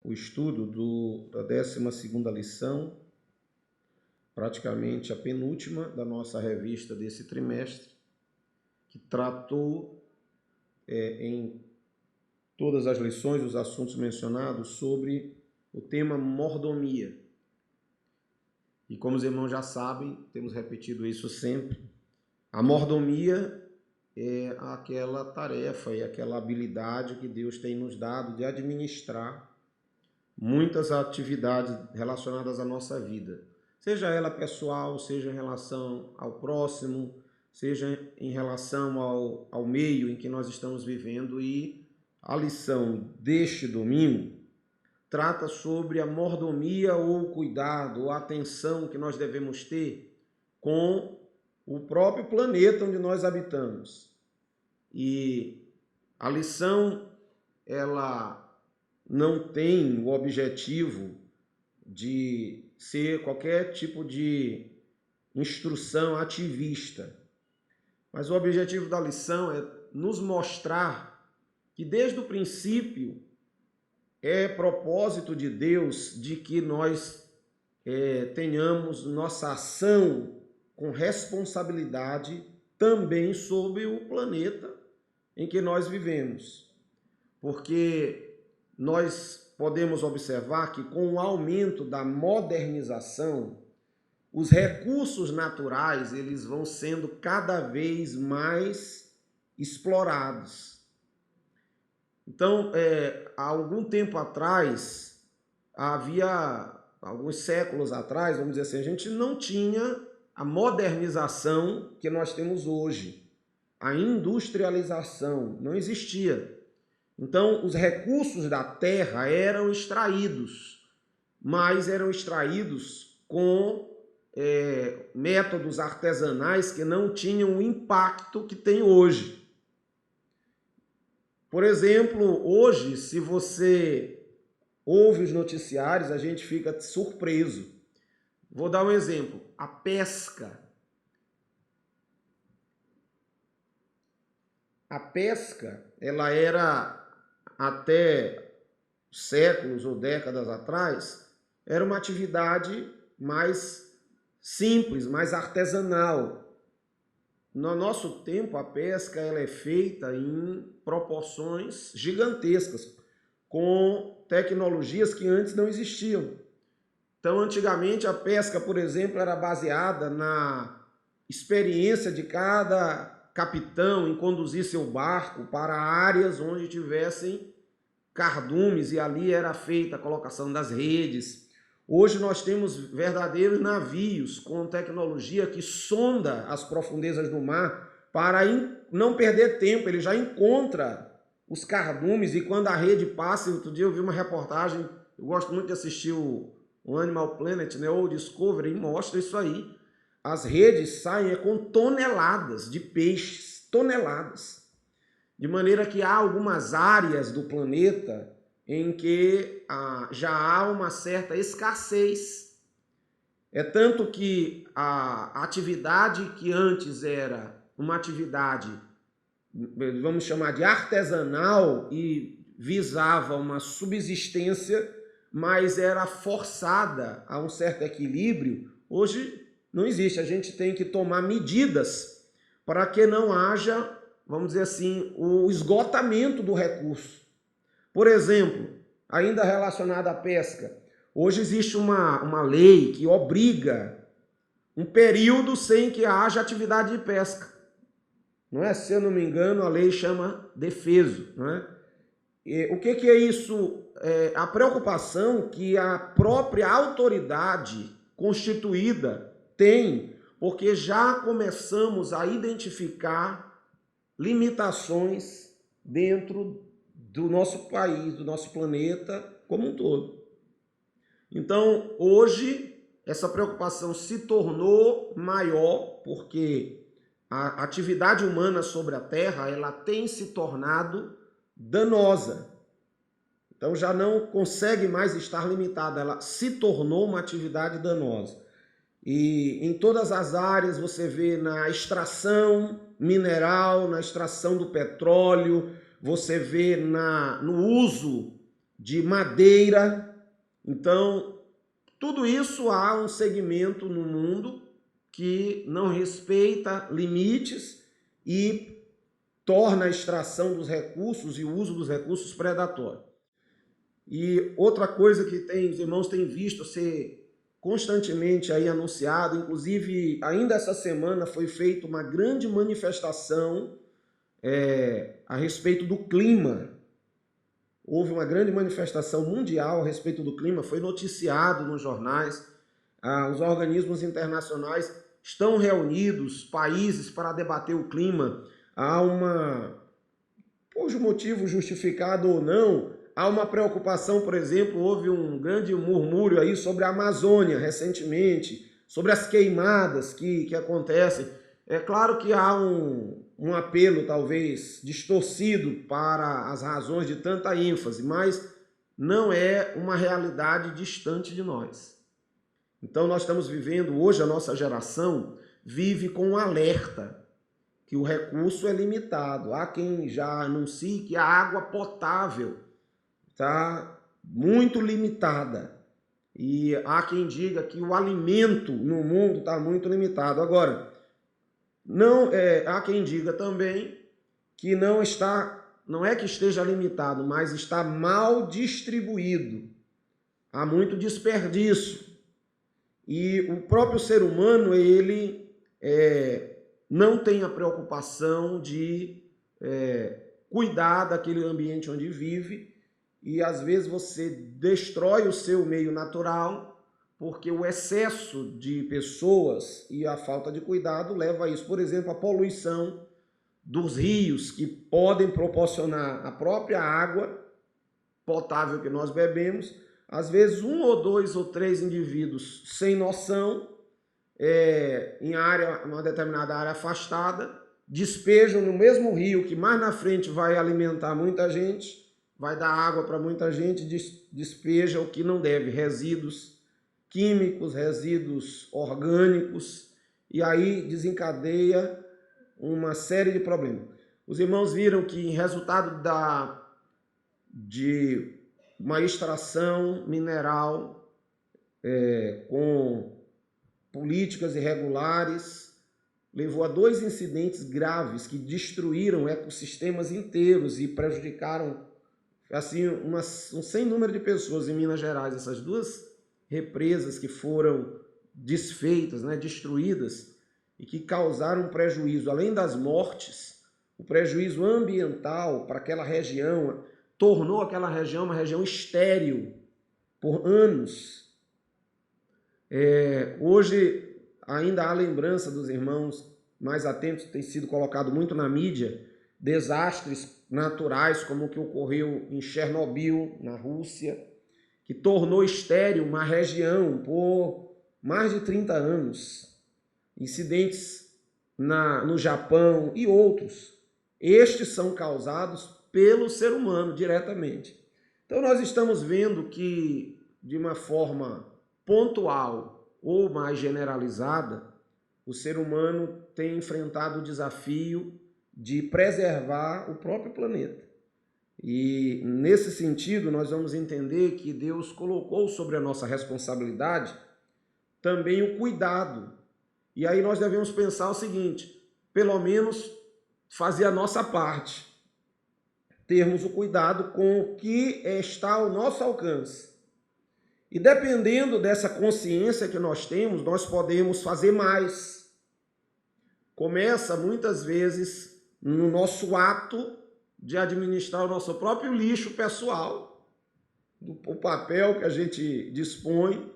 o estudo da 12ª lição, praticamente a penúltima da nossa revista desse trimestre, que tratou em todas as lições, os assuntos mencionados, sobre o tema mordomia. E como os irmãos já sabem, temos repetido isso sempre, a mordomia é aquela tarefa e aquela habilidade que Deus tem nos dado de administrar muitas atividades relacionadas à nossa vida, seja ela pessoal, seja em relação ao próximo, seja em relação ao meio em que nós estamos vivendo. E a lição deste domingo trata sobre a mordomia ou cuidado ou atenção que nós devemos ter com o próprio planeta onde nós habitamos. E a lição, ela não tem o objetivo de ser qualquer tipo de instrução ativista, mas o objetivo da lição é nos mostrar que desde o princípio é propósito de Deus de que nós tenhamos nossa ação com responsabilidade também sobre o planeta em que nós vivemos, porque nós podemos observar que com o aumento da modernização, os recursos naturais eles vão sendo cada vez mais explorados. Então, há algum tempo atrás, alguns séculos atrás, vamos dizer assim, a gente não tinha a modernização que nós temos hoje. A industrialização não existia. Então, os recursos da terra eram extraídos, mas eram extraídos com métodos artesanais que não tinham o impacto que tem hoje. Por exemplo, hoje, se você ouve os noticiários, a gente fica surpreso. Vou dar um exemplo. A pesca. A pesca, ela era, até séculos ou décadas atrás, era uma atividade mais simples, mais artesanal. No nosso tempo, a pesca ela é feita em proporções gigantescas, com tecnologias que antes não existiam. Então, antigamente, a pesca, por exemplo, era baseada na experiência de cada capitão em conduzir seu barco para áreas onde tivessem cardumes, e ali era feita a colocação das redes. Hoje nós temos verdadeiros navios com tecnologia que sonda as profundezas do mar para não perder tempo. Ele já encontra os cardumes, e quando a rede passa, outro dia eu vi uma reportagem, eu gosto muito de assistir o Animal Planet, né, ou o Discovery, e mostra isso aí. As redes saem com toneladas de peixes, toneladas. De maneira que há algumas áreas do planeta em que já há uma certa escassez. É tanto que a atividade que antes era uma atividade, vamos chamar de artesanal, e visava uma subsistência, mas era forçada a um certo equilíbrio, hoje não existe. A gente tem que tomar medidas para que não haja, vamos dizer assim, o esgotamento do recurso. Por exemplo, ainda relacionado à pesca, hoje existe uma lei que obriga um período sem que haja atividade de pesca. Não é? Se eu não me engano, a lei chama defeso. Não é? E o que é isso? A preocupação que a própria autoridade constituída tem, porque já começamos a identificar limitações dentro do nosso país, do nosso planeta como um todo. Então, hoje, essa preocupação se tornou maior, porque a atividade humana sobre a Terra, ela tem se tornado danosa. Então, já não consegue mais estar limitada, ela se tornou uma atividade danosa. E em todas as áreas você vê na extração mineral, na extração do petróleo, você vê no uso de madeira. Então, tudo isso há um segmento no mundo que não respeita limites e torna a extração dos recursos e o uso dos recursos predatório. E outra coisa que os irmãos têm visto ser constantemente aí anunciado, inclusive ainda essa semana foi feita uma grande manifestação a respeito do clima. Houve uma grande manifestação mundial a respeito do clima, foi noticiado nos jornais. Os organismos internacionais estão reunidos, países, para debater o clima. Há por motivo justificado ou não, há uma preocupação, por exemplo, houve um grande murmúrio aí sobre a Amazônia recentemente, sobre as queimadas que acontecem. É claro que há um apelo talvez distorcido para as razões de tanta ênfase, mas não é uma realidade distante de nós. Então nós estamos vivendo, hoje a nossa geração vive com um alerta que o recurso é limitado. Há quem já anuncie que a água potável está muito limitada. E há quem diga que o alimento no mundo está muito limitado. Agora, há quem diga também que não é que esteja limitado, mas está mal distribuído. Há muito desperdício. E o próprio ser humano, ele não tem a preocupação de cuidar daquele ambiente onde vive, e às vezes você destrói o seu meio natural porque o excesso de pessoas e a falta de cuidado leva a isso. Por exemplo, a poluição dos rios, que podem proporcionar a própria água potável que nós bebemos. Às vezes 1 ou 2 ou 3 indivíduos sem noção, em uma determinada área afastada, despejam no mesmo rio que mais na frente vai alimentar muita gente, vai dar água para muita gente, despeja o que não deve, resíduos químicos, resíduos orgânicos, e aí desencadeia uma série de problemas. Os irmãos viram que em resultado de uma extração mineral com políticas irregulares, levou a 2 incidentes graves que destruíram ecossistemas inteiros e prejudicaram assim, um sem número de pessoas em Minas Gerais. Essas 2 represas que foram desfeitas, destruídas, e que causaram prejuízo, além das mortes, o prejuízo ambiental para aquela região, tornou aquela região uma região estéril por anos. Hoje ainda há lembrança dos irmãos mais atentos, tem sido colocado muito na mídia, desastres naturais como o que ocorreu em Chernobyl, na Rússia, que tornou estéril uma região por mais de 30 anos. Incidentes no Japão e outros. Estes são causados pelo ser humano diretamente. Então nós estamos vendo que, de uma forma pontual ou mais generalizada, o ser humano tem enfrentado o desafio de preservar o próprio planeta. E nesse sentido nós vamos entender que Deus colocou sobre a nossa responsabilidade também o cuidado. E aí nós devemos pensar o seguinte: pelo menos fazer a nossa parte, termos o cuidado com o que está ao nosso alcance. E dependendo dessa consciência que nós temos, nós podemos fazer mais. Começa muitas vezes no nosso ato de administrar o nosso próprio lixo pessoal, o papel que a gente dispõe,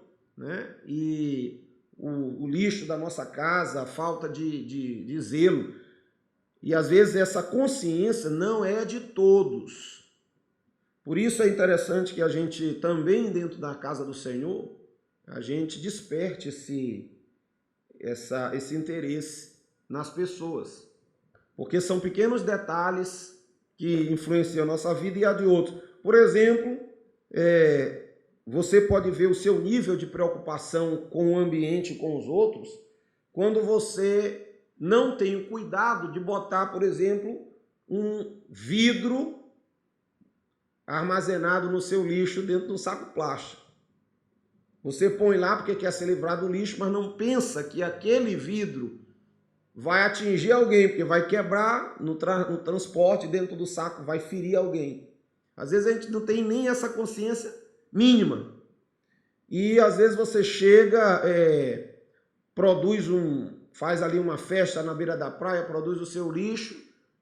e o lixo da nossa casa, a falta de zelo. E às vezes essa consciência não é de todos. Por isso é interessante que a gente também, dentro da casa do Senhor, a gente desperte esse interesse nas pessoas. Porque são pequenos detalhes que influenciam a nossa vida e a de outros. Por exemplo, você pode ver o seu nível de preocupação com o ambiente e com os outros quando você não tem o cuidado de botar, por exemplo, um vidro armazenado no seu lixo dentro de um saco plástico. Você põe lá porque quer se livrar do lixo, mas não pensa que aquele vidro vai atingir alguém, porque vai quebrar no transporte dentro do saco, vai ferir alguém. Às vezes a gente não tem nem essa consciência mínima. E às vezes você chega, faz ali uma festa na beira da praia, produz o seu lixo,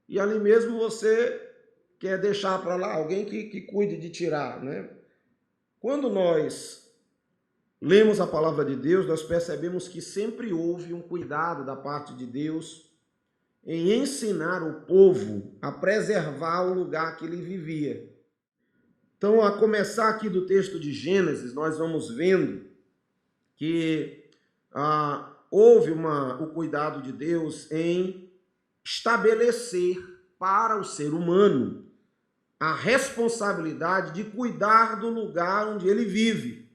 e ali mesmo você quer deixar para lá alguém que cuide de tirar, né? Quando nós lemos a palavra de Deus, nós percebemos que sempre houve um cuidado da parte de Deus em ensinar o povo a preservar o lugar que ele vivia. Então, a começar aqui do texto de Gênesis, nós vamos vendo que houve o cuidado de Deus em estabelecer para o ser humano a responsabilidade de cuidar do lugar onde ele vive.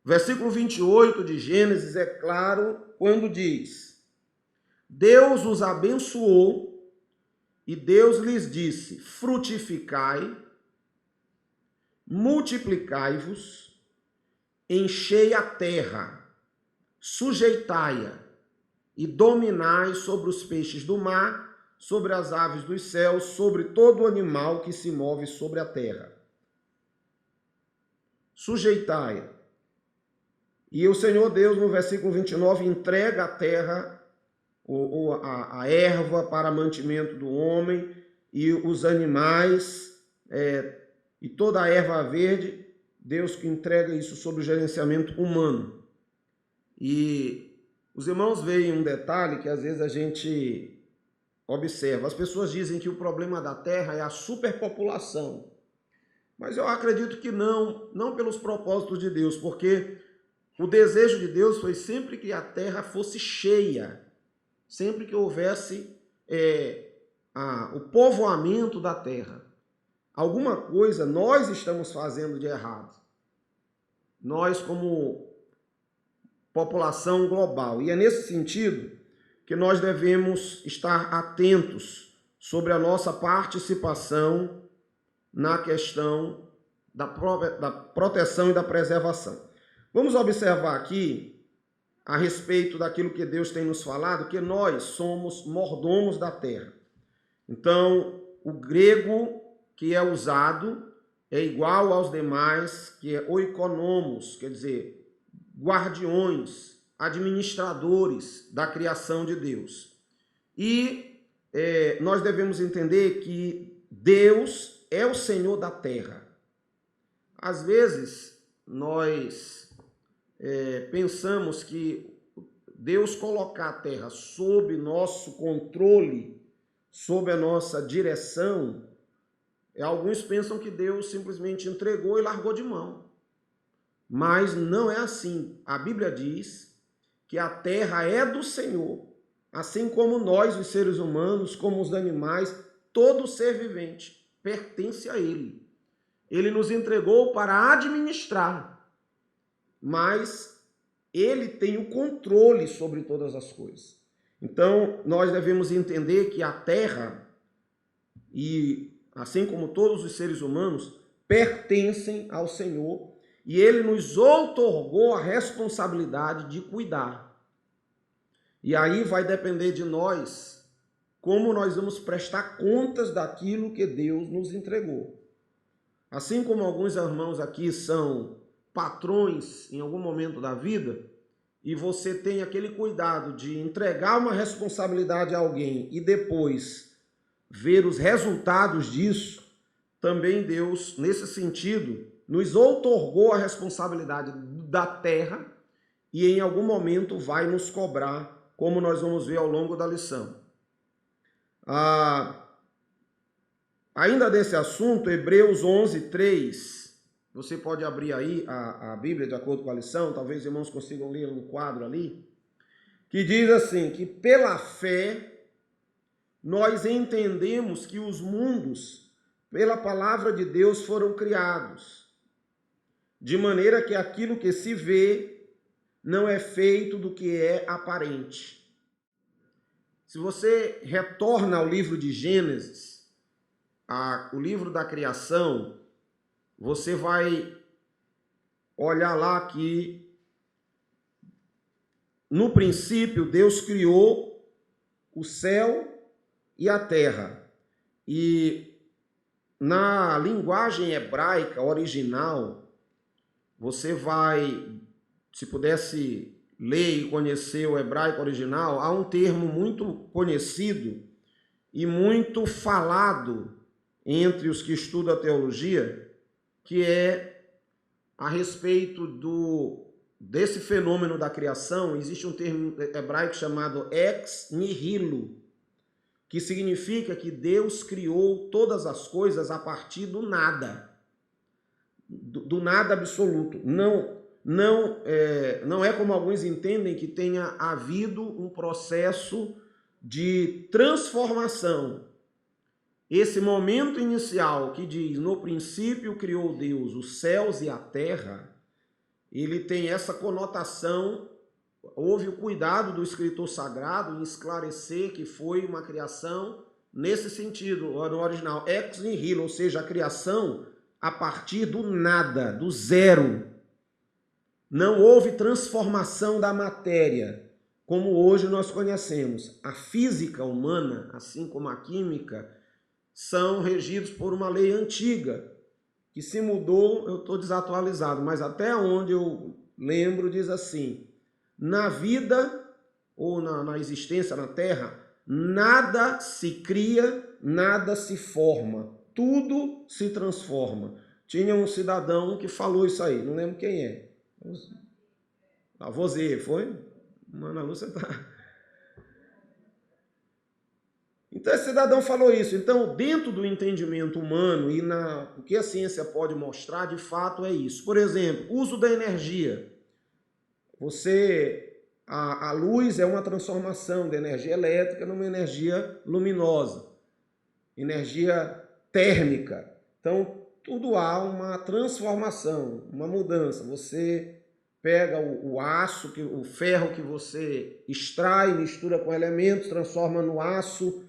Versículo 28 de Gênesis é claro quando diz: Deus os abençoou e Deus lhes disse: frutificai, multiplicai-vos, enchei a terra, sujeitai-a e dominai sobre os peixes do mar, sobre as aves dos céus, sobre todo animal que se move sobre a terra. Sujeitai-a. E o Senhor Deus, no versículo 29, entrega a terra, a erva para mantimento do homem, e os animais, e toda a erva verde, Deus que entrega isso sob o gerenciamento humano. E os irmãos veem um detalhe que às vezes a gente observa. As pessoas dizem que o problema da terra é a superpopulação. Mas eu acredito que não pelos propósitos de Deus, porque o desejo de Deus foi sempre que a terra fosse cheia, sempre que houvesse o povoamento da terra. Alguma coisa nós estamos fazendo de errado. Nós como população global. E é nesse sentido que nós devemos estar atentos sobre a nossa participação na questão da proteção e da preservação. Vamos observar aqui, a respeito daquilo que Deus tem nos falado, que nós somos mordomos da terra. Então, o grego que é usado é igual aos demais, que é oikonomos, quer dizer, guardiões, administradores da criação de Deus. E nós devemos entender que Deus é o Senhor da terra. Às vezes, nós pensamos que Deus colocar a terra sob nosso controle, sob a nossa direção, alguns pensam que Deus simplesmente entregou e largou de mão. Mas não é assim. A Bíblia diz que a terra é do Senhor, assim como nós, os seres humanos, como os animais, todo ser vivente pertence a Ele. Ele nos entregou para administrar, mas Ele tem o controle sobre todas as coisas. Então, nós devemos entender que a terra, e assim como todos os seres humanos, pertencem ao Senhor, e Ele nos outorgou a responsabilidade de cuidar. E aí vai depender de nós como nós vamos prestar contas daquilo que Deus nos entregou. Assim como alguns irmãos aqui são patrões em algum momento da vida, e você tem aquele cuidado de entregar uma responsabilidade a alguém e depois ver os resultados disso, também Deus, nesse sentido, nos outorgou a responsabilidade da terra e em algum momento vai nos cobrar, como nós vamos ver ao longo da lição. Ainda desse assunto, Hebreus 11, 3, você pode abrir aí a Bíblia de acordo com a lição, talvez os irmãos consigam ler um quadro ali, que diz assim, que pela fé nós entendemos que os mundos, pela palavra de Deus, foram criados, de maneira que aquilo que se vê não é feito do que é aparente. Se você retorna ao livro de Gênesis, o livro da criação, você vai olhar lá que no princípio Deus criou o céu e a terra. E na linguagem hebraica original, você vai, se pudesse ler e conhecer o hebraico original, há um termo muito conhecido e muito falado entre os que estudam a teologia, que é a respeito desse fenômeno da criação. Existe um termo hebraico chamado ex nihilo, que significa que Deus criou todas as coisas a partir do nada, do nada absoluto. Não é como alguns entendem, que tenha havido um processo de transformação. Esse momento inicial que diz, no princípio criou Deus os céus e a terra, ele tem essa conotação. Houve o cuidado do escritor sagrado em esclarecer que foi uma criação nesse sentido, no original, ex nihilo, ou seja, a criação a partir do nada, do zero. Não houve transformação da matéria, como hoje nós conhecemos. A física humana, assim como a química, são regidos por uma lei antiga, que se mudou, eu estou desatualizado, mas até onde eu lembro diz assim: na vida ou na existência na Terra, nada se cria, nada se forma, tudo se transforma. Tinha um cidadão que falou isso aí, não lembro quem é. Lavoisier, foi? Mano, a Lúcia tá... Então, esse cidadão falou isso. Então, dentro do entendimento humano e o que a ciência pode mostrar, de fato, é isso. Por exemplo, uso da energia. A luz é uma transformação da energia elétrica numa energia luminosa, energia térmica. Então, tudo há uma transformação, uma mudança. Você pega o aço, o ferro que você extrai, mistura com elementos, transforma no aço,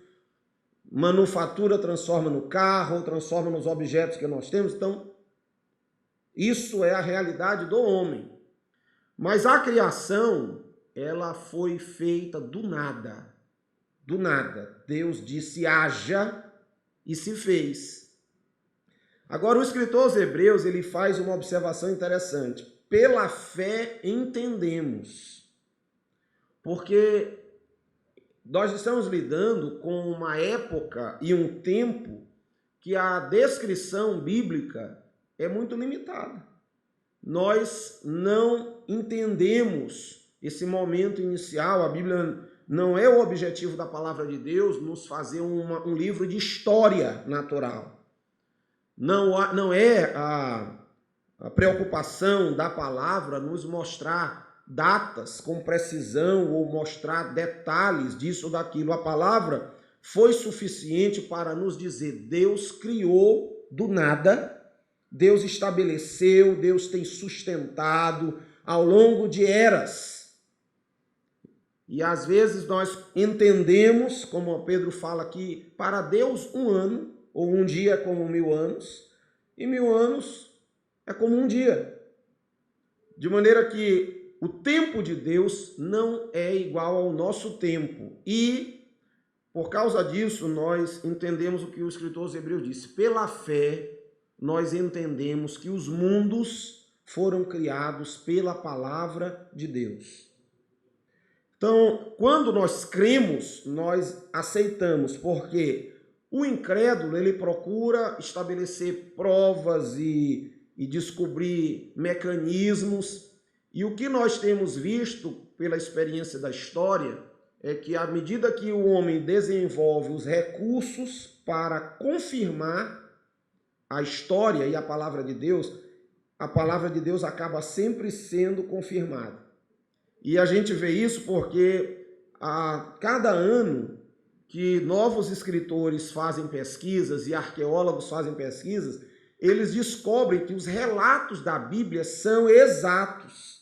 manufatura, transforma no carro, transforma nos objetos que nós temos. Então, isso é a realidade do homem. Mas a criação, ela foi feita do nada. Do nada. Deus disse haja e se fez. Agora, o escritor aos Hebreus, ele faz uma observação interessante. Pela fé entendemos. Porque nós estamos lidando com uma época e um tempo que a descrição bíblica é muito limitada. Nós não entendemos esse momento inicial. A Bíblia não é o objetivo da palavra de Deus nos fazer um livro de história natural. Não é a preocupação da palavra nos mostrar datas com precisão ou mostrar detalhes disso ou daquilo. A palavra foi suficiente para nos dizer: Deus criou do nada, Deus estabeleceu, Deus tem sustentado ao longo de eras. E às vezes nós entendemos, como Pedro fala aqui, para Deus um ano, ou um dia é como 1000 anos, e 1000 anos é como um dia. De maneira que o tempo de Deus não é igual ao nosso tempo. E, por causa disso, nós entendemos o que o escritor aos Hebreus disse. Pela fé, nós entendemos que os mundos foram criados pela palavra de Deus. Então, quando nós cremos, nós aceitamos, porque o incrédulo, ele procura estabelecer provas e descobrir mecanismos. E o que nós temos visto pela experiência da história é que, à medida que o homem desenvolve os recursos para confirmar a história e a palavra de Deus acaba sempre sendo confirmada. E a gente vê isso porque a cada ano que novos escritores fazem pesquisas e arqueólogos fazem pesquisas, eles descobrem que os relatos da Bíblia são exatos.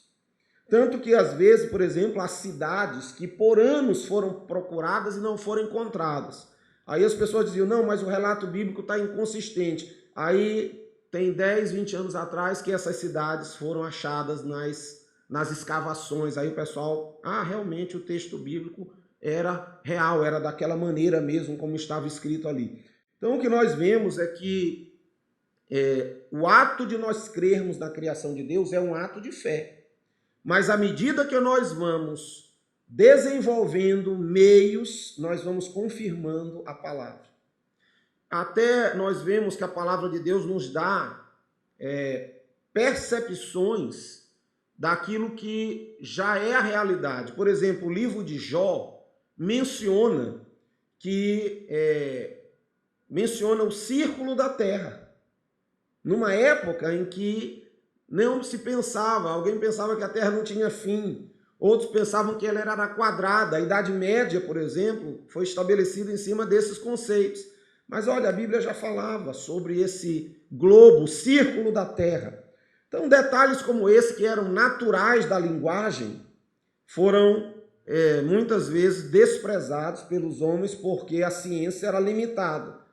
Tanto que, às vezes, por exemplo, há cidades que por anos foram procuradas e não foram encontradas. Aí as pessoas diziam, não, mas o relato bíblico está inconsistente. Aí tem 10, 20 anos atrás que essas cidades foram achadas nas escavações. Aí o pessoal, realmente o texto bíblico era real, era daquela maneira mesmo como estava escrito ali. Então o que nós vemos é que o ato de nós crermos na criação de Deus é um ato de fé. Mas à medida que nós vamos desenvolvendo meios, nós vamos confirmando a palavra. Até nós vemos que a palavra de Deus nos dá percepções daquilo que já é a realidade. Por exemplo, o livro de Jó menciona o círculo da terra. Numa época em que não se pensava, alguém pensava que a terra não tinha fim, outros pensavam que ela era quadrada. A Idade Média, por exemplo, foi estabelecida em cima desses conceitos. Mas olha, a Bíblia já falava sobre esse globo, o círculo da terra. Então, detalhes como esse, que eram naturais da linguagem, foram muitas vezes desprezados pelos homens porque a ciência era limitada.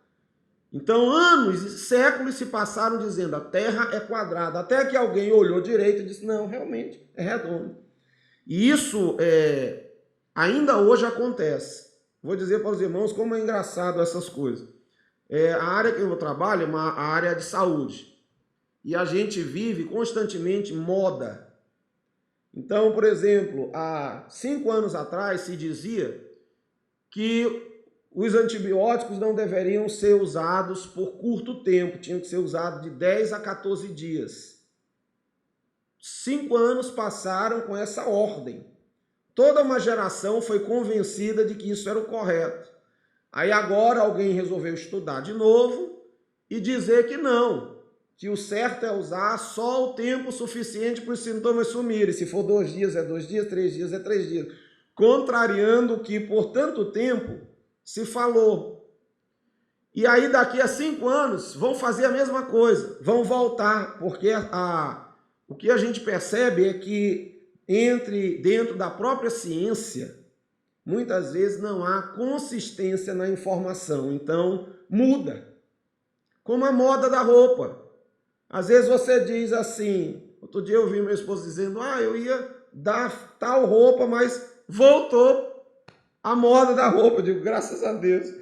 Então, anos e séculos se passaram dizendo a terra é quadrada, até que alguém olhou direito e disse, não, realmente é redonda. E isso ainda hoje acontece. Vou dizer para os irmãos como é engraçado essas coisas. A área que eu trabalho é uma área de saúde. E a gente vive constantemente moda. Então, por exemplo, há 5 anos atrás se dizia que os antibióticos não deveriam ser usados por curto tempo, tinham que ser usados de 10 a 14 dias. 5 anos passaram com essa ordem. Toda uma geração foi convencida de que isso era o correto. Aí agora alguém resolveu estudar de novo e dizer que não, que o certo é usar só o tempo suficiente para os sintomas sumirem. Se for 2 dias é 2 dias, 3 dias é 3 dias. Contrariando o que por tanto tempo se falou. E aí daqui a 5 anos vão fazer a mesma coisa, vão voltar, porque o que a gente percebe é que dentro da própria ciência, muitas vezes não há consistência na informação, então muda. Como a moda da roupa. Às vezes você diz assim, outro dia eu vi minha esposa dizendo, eu ia dar tal roupa, mas voltou a moda da roupa. Eu digo, graças a Deus.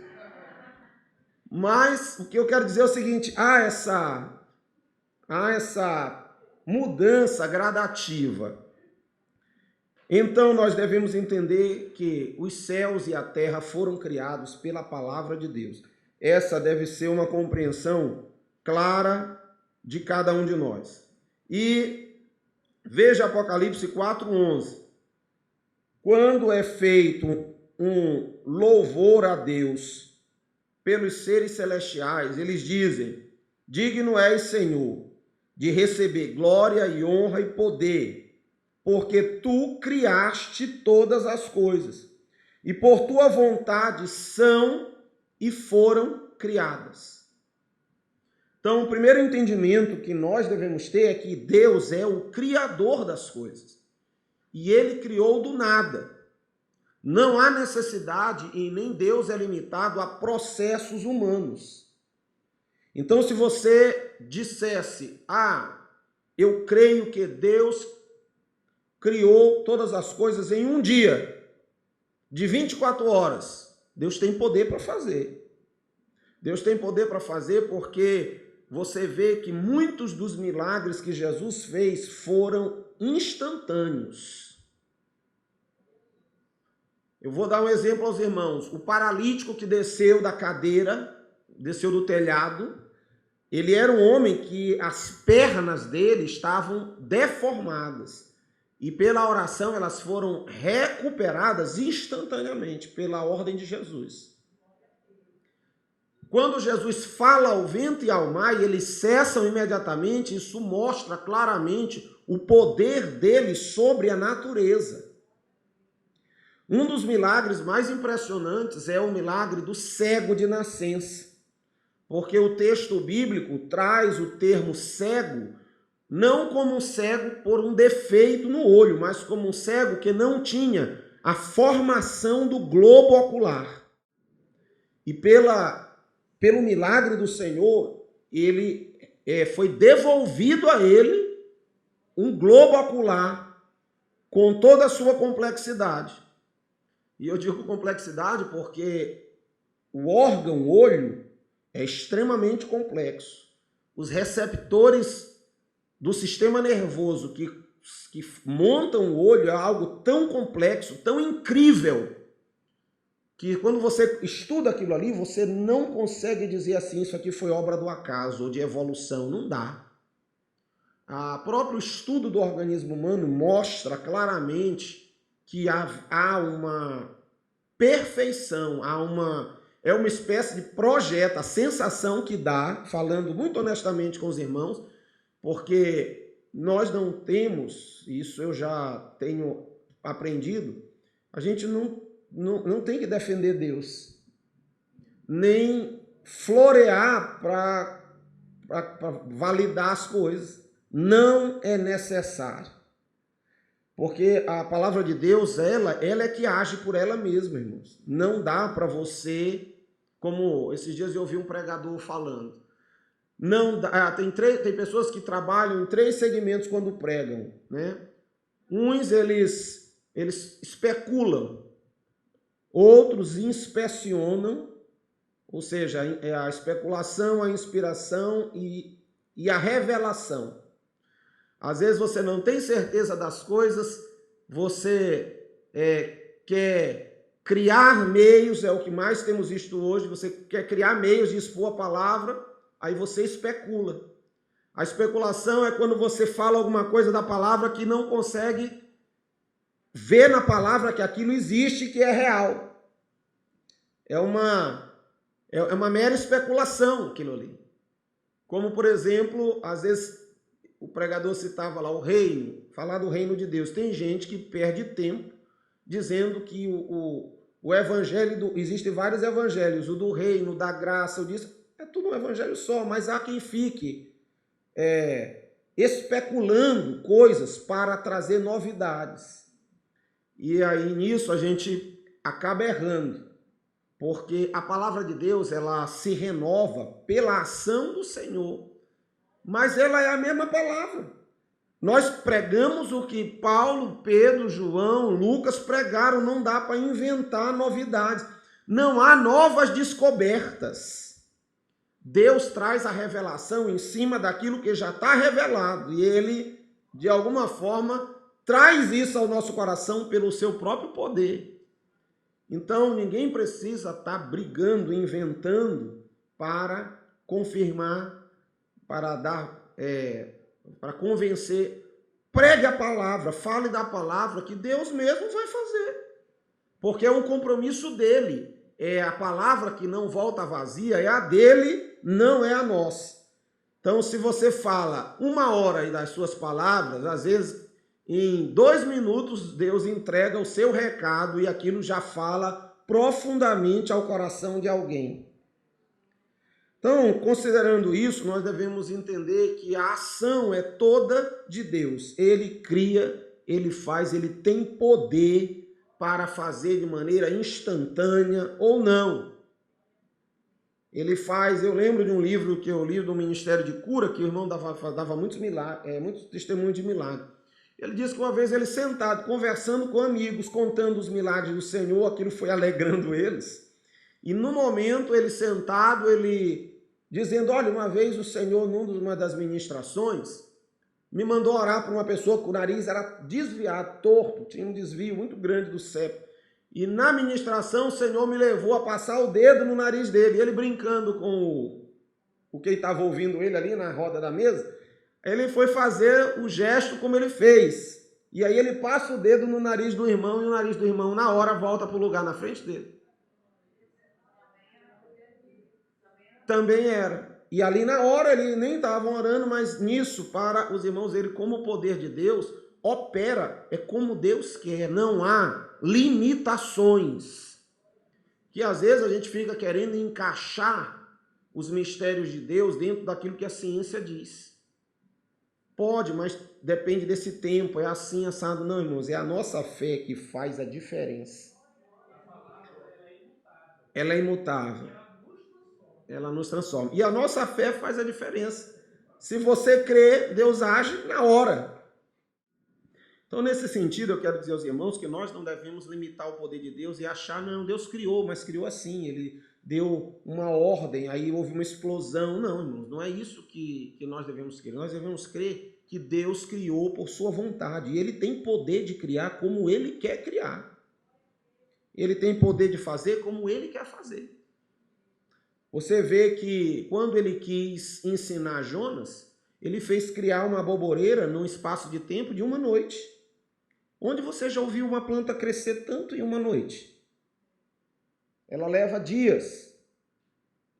Mas o que eu quero dizer é o seguinte, há essa mudança gradativa. Então nós devemos entender que os céus e a terra foram criados pela palavra de Deus. Essa deve ser uma compreensão clara de cada um de nós. E veja Apocalipse 4:11. Quando é feito um louvor a Deus pelos seres celestiais, eles dizem, digno és, Senhor, de receber glória e honra e poder, porque tu criaste todas as coisas, e por tua vontade são e foram criadas. Então, o primeiro entendimento que nós devemos ter é que Deus é o criador das coisas, e ele criou do nada. Não há necessidade e nem Deus é limitado a processos humanos. Então, se você dissesse, eu creio que Deus criou todas as coisas em um dia, de 24 horas, Deus tem poder para fazer. Deus tem poder para fazer porque você vê que muitos dos milagres que Jesus fez foram instantâneos. Eu vou dar um exemplo aos irmãos. O paralítico que desceu da cadeira, desceu do telhado, ele era um homem que as pernas dele estavam deformadas. E pela oração elas foram recuperadas instantaneamente, pela ordem de Jesus. Quando Jesus fala ao vento e ao mar, e eles cessam imediatamente, isso mostra claramente o poder dele sobre a natureza. Um dos milagres mais impressionantes é o milagre do cego de nascença, porque o texto bíblico traz o termo cego não como um cego por um defeito no olho, mas como um cego que não tinha a formação do globo ocular. E pelo milagre do Senhor, ele foi devolvido a ele um globo ocular com toda a sua complexidade. E eu digo complexidade porque o órgão, o olho, é extremamente complexo. Os receptores do sistema nervoso que montam o olho é algo tão complexo, tão incrível, que quando você estuda aquilo ali, você não consegue dizer assim, isso aqui foi obra do acaso ou de evolução, não dá. O próprio estudo do organismo humano mostra claramente que há uma perfeição, é uma espécie de projeto, a sensação que dá, falando muito honestamente com os irmãos, porque nós não temos, isso eu já tenho aprendido, a gente não tem que defender Deus, nem florear para validar as coisas. Não é necessário. Porque a palavra de Deus, ela é que age por ela mesma, irmãos. Não dá para você, como esses dias eu ouvi um pregador falando, não dá, tem pessoas que trabalham em 3 segmentos quando pregam, né? Uns eles especulam, outros inspecionam, ou seja, a especulação, a inspiração e a revelação. Às vezes você não tem certeza das coisas, você quer criar meios, é o que mais temos visto hoje, você quer criar meios de expor a palavra, aí você especula. A especulação é quando você fala alguma coisa da palavra que não consegue ver na palavra que aquilo existe e que é real. É uma mera especulação aquilo ali. Como, por exemplo, às vezes o pregador citava lá o reino, falar do reino de Deus. Tem gente que perde tempo dizendo que o evangelho, existem vários evangelhos, o do reino, da graça, é tudo um evangelho só, mas há quem fique especulando coisas para trazer novidades. E aí nisso a gente acaba errando, porque a palavra de Deus ela se renova pela ação do Senhor. Mas ela é a mesma palavra. Nós pregamos o que Paulo, Pedro, João, Lucas pregaram, não dá para inventar novidades. Não há novas descobertas. Deus traz a revelação em cima daquilo que já está revelado. E ele, de alguma forma, traz isso ao nosso coração pelo seu próprio poder. Então, ninguém precisa estar brigando, inventando para confirmar, para convencer. Pregue a palavra, fale da palavra que Deus mesmo vai fazer. Porque é um compromisso dele. É a palavra que não volta vazia, é a dele, não é a nossa. Então, se você fala 1 hora das suas palavras, às vezes em 2 minutos Deus entrega o seu recado e aquilo já fala profundamente ao coração de alguém. Então, considerando isso, nós devemos entender que a ação é toda de Deus. Ele cria, ele faz, ele tem poder para fazer de maneira instantânea ou não. Ele faz, eu lembro de um livro que eu li do Ministério de Cura, que o irmão dava muitos testemunhos de milagre. Ele disse que uma vez ele sentado, conversando com amigos, contando os milagres do Senhor, aquilo foi alegrando eles. E no momento, ele sentado, ele dizendo, olha, uma vez o Senhor, numa das ministrações, me mandou orar para uma pessoa que o nariz era desviado, torto, tinha um desvio muito grande do septo. E na ministração o Senhor me levou a passar o dedo no nariz dele. E ele brincando com o que estava ouvindo ele ali na roda da mesa, ele foi fazer o gesto como ele fez. E aí ele passa o dedo no nariz do irmão e o nariz do irmão na hora volta para o lugar na frente dele. Também era. E ali na hora ele nem estavam orando, mas nisso para os irmãos, ele como o poder de Deus opera, é como Deus quer, não há limitações. Que às vezes a gente fica querendo encaixar os mistérios de Deus dentro daquilo que a ciência diz. Pode, mas depende desse tempo, é assim, assado. Não, irmãos, é a nossa fé que faz a diferença. ela é imutável. Ela nos transforma. E a nossa fé faz a diferença. Se você crê, Deus age na hora. Então, nesse sentido, eu quero dizer aos irmãos que nós não devemos limitar o poder de Deus e achar, não, Deus criou, mas criou assim, ele deu uma ordem, aí houve uma explosão. Não, irmãos, não é isso que nós devemos crer. Nós devemos crer que Deus criou por sua vontade, e ele tem poder de criar como ele quer criar. Ele tem poder de fazer como ele quer fazer. Você vê que quando ele quis ensinar Jonas, ele fez criar uma boboreira num espaço de tempo de uma noite. Onde você já ouviu uma planta crescer tanto em uma noite? Ela leva dias.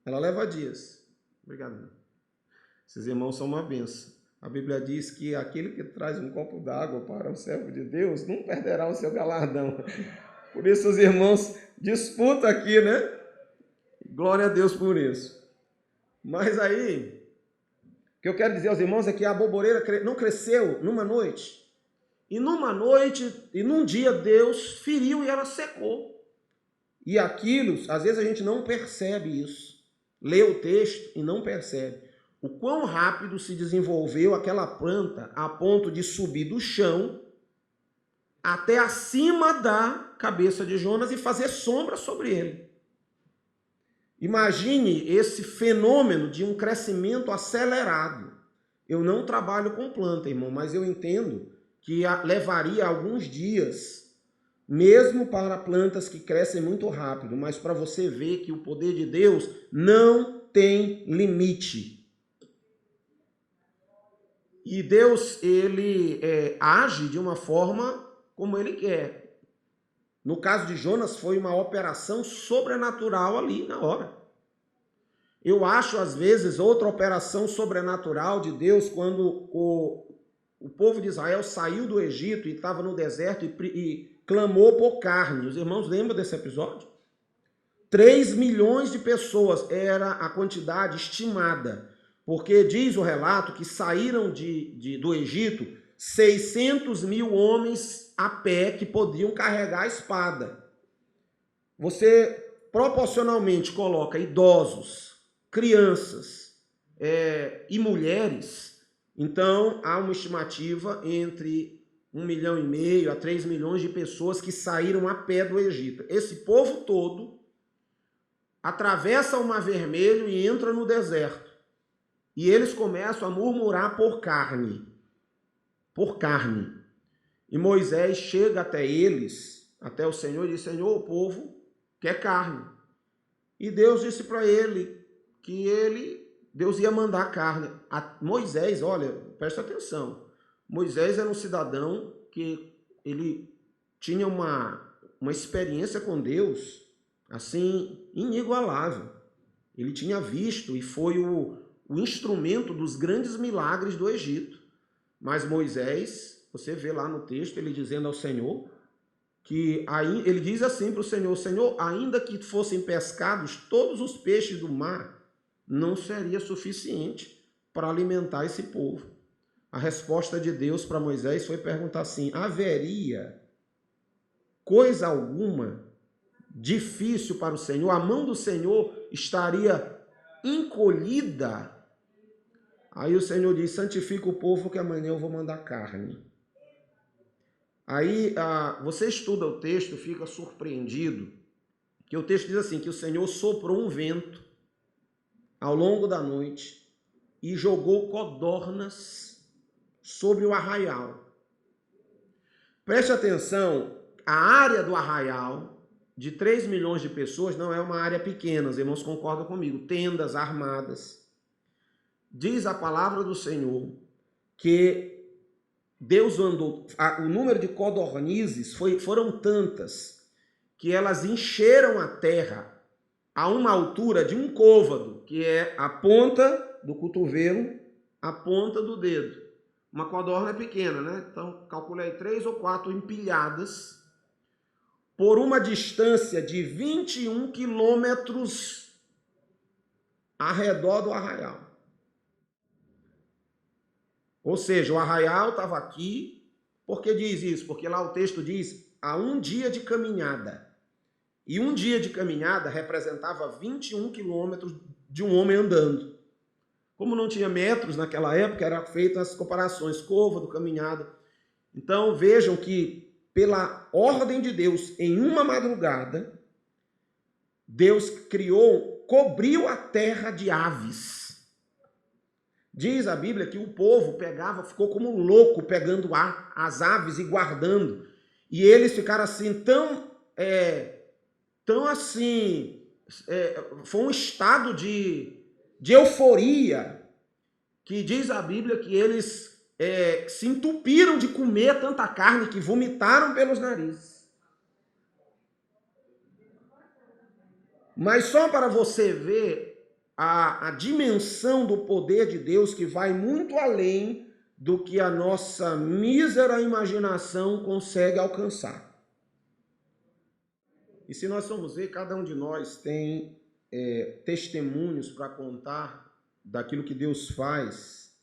Ela leva dias. Obrigado, irmão. Esses irmãos são uma benção. A Bíblia diz que aquele que traz um copo d'água para o servo de Deus não perderá o seu galardão. Por isso os irmãos disputam aqui, né? Glória a Deus por isso. Mas aí, o que eu quero dizer aos irmãos é que a boboreira não cresceu numa noite. E numa noite, e num dia, Deus feriu e ela secou. E aquilo, às vezes a gente não percebe isso. Lê o texto e não percebe. O quão rápido se desenvolveu aquela planta a ponto de subir do chão até acima da cabeça de Jonas e fazer sombra sobre ele. Imagine esse fenômeno de um crescimento acelerado. Eu não trabalho com planta, irmão, mas eu entendo que levaria alguns dias, mesmo para plantas que crescem muito rápido, mas para você ver que o poder de Deus não tem limite. E Deus, ele age de uma forma como ele quer. No caso de Jonas, foi uma operação sobrenatural ali na hora. Eu acho, às vezes, outra operação sobrenatural de Deus quando o povo de Israel saiu do Egito e estava no deserto e clamou por carne. Os irmãos lembram desse episódio? 3 milhões de pessoas era a quantidade estimada, porque diz o relato que saíram do Egito 600 mil homens a pé que podiam carregar a espada. Você proporcionalmente coloca idosos, crianças e mulheres, então há uma estimativa entre 1,5 milhão a 3 milhões de pessoas que saíram a pé do Egito. Esse povo todo atravessa o Mar Vermelho e entra no deserto. E eles começam a murmurar por carne. Por carne. E Moisés chega até eles, até o Senhor, e diz: Senhor, o povo quer carne. E Deus disse para ele que Deus ia mandar carne. Moisés, olha, presta atenção. Moisés era um cidadão que ele tinha uma experiência com Deus, assim, inigualável. Ele tinha visto e foi o instrumento dos grandes milagres do Egito. Mas Moisés, você vê lá no texto, ele dizendo ao Senhor, que aí, ele diz assim para o Senhor: Senhor, ainda que fossem pescados todos os peixes do mar, não seria suficiente para alimentar esse povo. A resposta de Deus para Moisés foi perguntar assim: haveria coisa alguma difícil para o Senhor? A mão do Senhor estaria encolhida? Aí o Senhor diz: santifica o povo que amanhã eu vou mandar carne. Aí você estuda o texto, fica surpreendido, que o texto diz assim, que o Senhor soprou um vento ao longo da noite e jogou codornas sobre o arraial. Preste atenção, a área do arraial, de 3 milhões de pessoas, não é uma área pequena, os irmãos concordam comigo, tendas armadas. Diz a palavra do Senhor que Deus mandou, o número de codornizes foram tantas que elas encheram a terra a uma altura de um côvado, que é a ponta do cotovelo, a ponta do dedo. Uma codorna é pequena, né? Então, calculei 3 ou 4 empilhadas por uma distância de 21 quilômetros ao redor do arraial. Ou seja, o arraial estava aqui. Por que diz isso? Porque lá o texto diz: há um dia de caminhada. E um dia de caminhada representava 21 quilômetros de um homem andando. Como não tinha metros naquela época, eram feitas as comparações, côvado, caminhada. Então vejam que, pela ordem de Deus, em uma madrugada, Deus cobriu a terra de aves. Diz a Bíblia que o povo ficou como louco pegando as aves e guardando. E eles ficaram assim foi um estado de euforia, que diz a Bíblia que eles se entupiram de comer tanta carne que vomitaram pelos narizes. Mas só para você ver a dimensão do poder de Deus, que vai muito além do que a nossa mísera imaginação consegue alcançar. E se nós formos ver, cada um de nós tem testemunhos para contar daquilo que Deus faz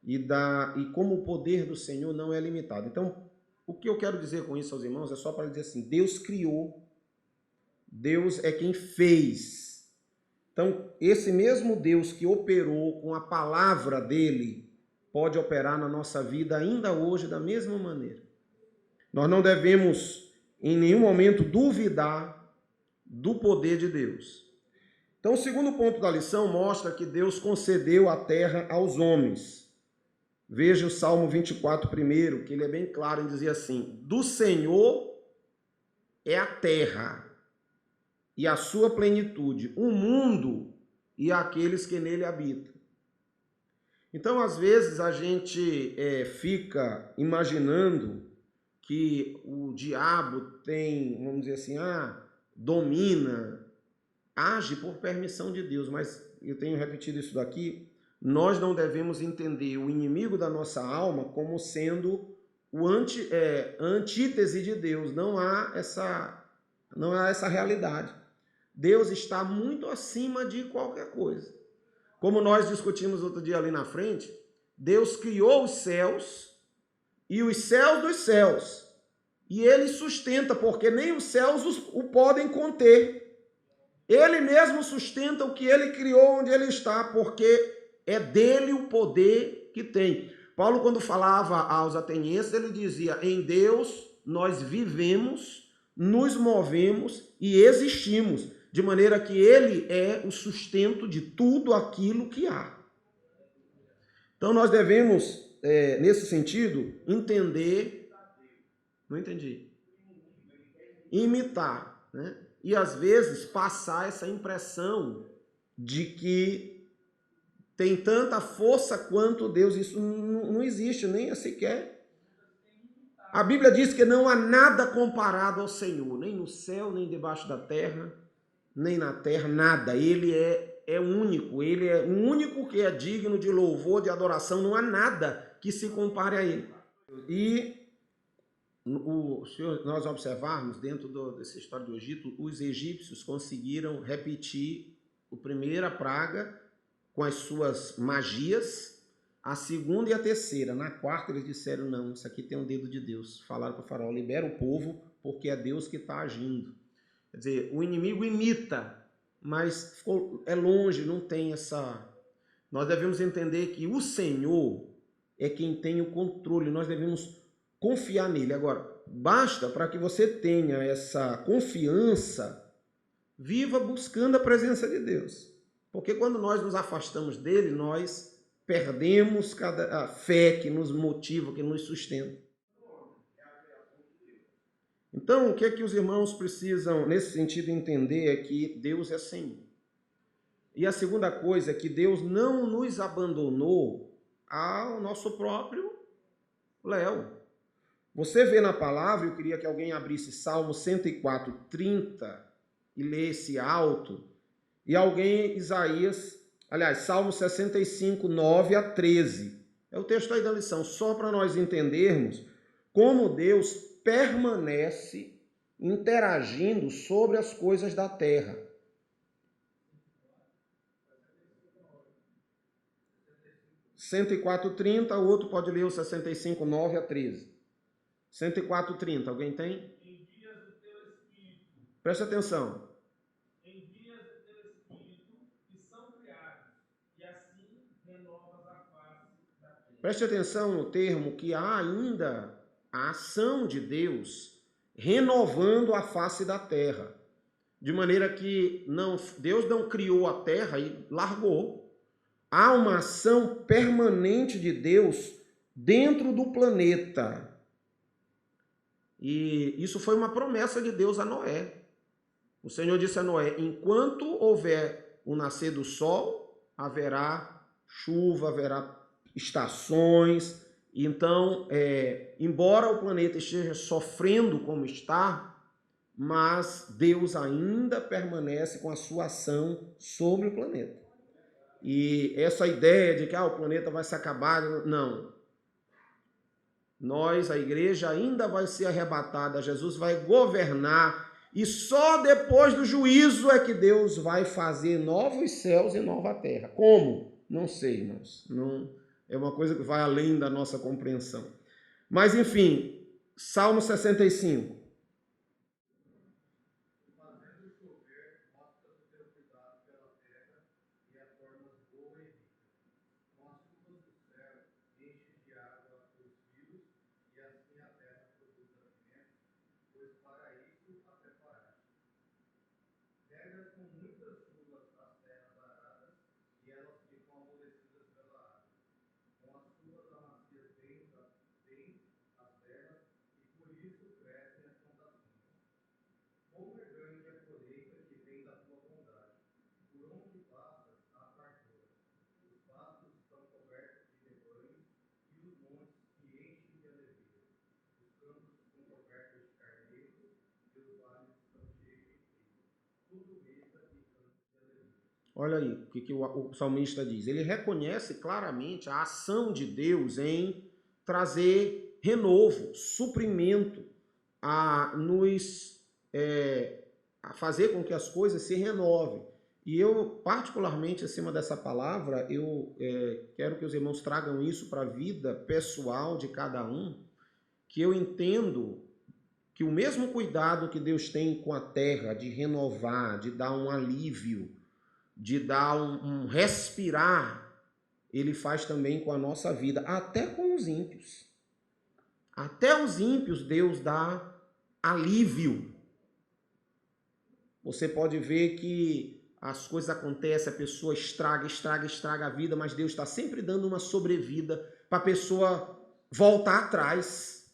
e como o poder do Senhor não é limitado. Então, o que eu quero dizer com isso aos irmãos é só para dizer assim, Deus criou, Deus é quem fez. Então, esse mesmo Deus que operou com a palavra dele, pode operar na nossa vida ainda hoje da mesma maneira. Nós não devemos em nenhum momento duvidar do poder de Deus. Então, o segundo ponto da lição mostra que Deus concedeu a terra aos homens. Veja o Salmo 24 primeiro, que ele é bem claro em dizer assim, do Senhor é a terra e a sua plenitude, o mundo e aqueles que nele habitam. Então, às vezes, a gente fica imaginando que o diabo tem, vamos dizer assim, domina, age por permissão de Deus, mas eu tenho repetido isso daqui, nós não devemos entender o inimigo da nossa alma como sendo a antítese de Deus, não há essa realidade. Deus está muito acima de qualquer coisa. Como nós discutimos outro dia ali na frente, Deus criou os céus e os céus dos céus. E ele sustenta, porque nem os céus o podem conter. Ele mesmo sustenta o que ele criou onde ele está, porque é dele o poder que tem. Paulo, quando falava aos atenienses, ele dizia, em Deus nós vivemos, nos movemos e existimos, de maneira que ele é o sustento de tudo aquilo que há. Então nós devemos, nesse sentido, entender, não entendi, imitar, né? E às vezes passar essa impressão de que tem tanta força quanto Deus. Isso não existe nem sequer. A Bíblia diz que não há nada comparado ao Senhor, nem no céu, nem debaixo da terra, nem na terra, nada. Ele é único, ele é o único que é digno de louvor, de adoração. Não há nada que se compare a ele. E se nós observarmos dentro dessa história do Egito, os egípcios conseguiram repetir a primeira praga com as suas magias, a segunda e a terceira. Na quarta eles disseram, não, isso aqui tem um dedo de Deus. Falaram para o faraó, libera o povo, porque é Deus que está agindo. Quer dizer, o inimigo imita, mas é longe, não tem essa... Nós devemos entender que o Senhor é quem tem o controle, nós devemos confiar nele. Agora, basta para que você tenha essa confiança, viva buscando a presença de Deus. Porque quando nós nos afastamos dele, nós perdemos a fé que nos motiva, que nos sustenta. Então, o que é que os irmãos precisam, nesse sentido, entender é que Deus é Senhor. E a segunda coisa é que Deus não nos abandonou ao nosso próprio léu. Você vê na palavra, eu queria que alguém abrisse Salmo 104, 30 e lesse alto, e alguém, Salmo 65, 9 a 13. É o texto aí da lição, só para nós entendermos como Deus permanece interagindo sobre as coisas da terra. « 104:30, o outro pode ler o 65, 9 a 13. 104:30, alguém tem? Em dias do teu espírito, Preste atenção. Envias o teu Espírito e são criados, e assim renovas a face da terra. Preste atenção no termo que há ainda a ação de Deus renovando a face da terra. De maneira que Deus não criou a terra e largou. Há uma ação permanente de Deus dentro do planeta. E isso foi uma promessa de Deus a Noé. O Senhor disse a Noé: enquanto houver o nascer do sol, haverá chuva, haverá estações. Então, embora o planeta esteja sofrendo como está, mas Deus ainda permanece com a sua ação sobre o planeta. E essa ideia de que o planeta vai se acabar, não. Nós, a igreja, ainda vai ser arrebatada, Jesus vai governar, e só depois do juízo é que Deus vai fazer novos céus e nova terra. Como? Não sei, irmãos. Não, é uma coisa que vai além da nossa compreensão. Mas, enfim, Salmo 65. Olha aí o que o salmista diz. Ele reconhece claramente a ação de Deus em trazer renovo, suprimento, a fazer com que as coisas se renovem. E eu, particularmente, acima dessa palavra, eu quero que os irmãos tragam isso para a vida pessoal de cada um, que eu entendo que o mesmo cuidado que Deus tem com a terra, de renovar, de dar um alívio, de dar um respirar, ele faz também com a nossa vida, até com os ímpios. Até os ímpios Deus dá alívio. Você pode ver que as coisas acontecem, a pessoa estraga a vida, mas Deus está sempre dando uma sobrevida para a pessoa voltar atrás.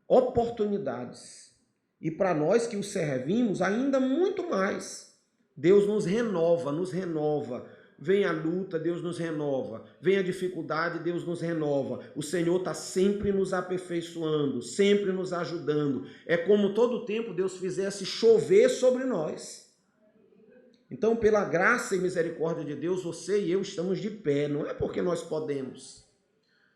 Oportunidades. E para nós que o servimos, ainda muito mais. Deus nos renova. Vem a luta, Deus nos renova. Vem a dificuldade, Deus nos renova. O Senhor está sempre nos aperfeiçoando, sempre nos ajudando. É como todo o tempo Deus fizesse chover sobre nós. Então, pela graça e misericórdia de Deus, você e eu estamos de pé. Não é porque nós podemos.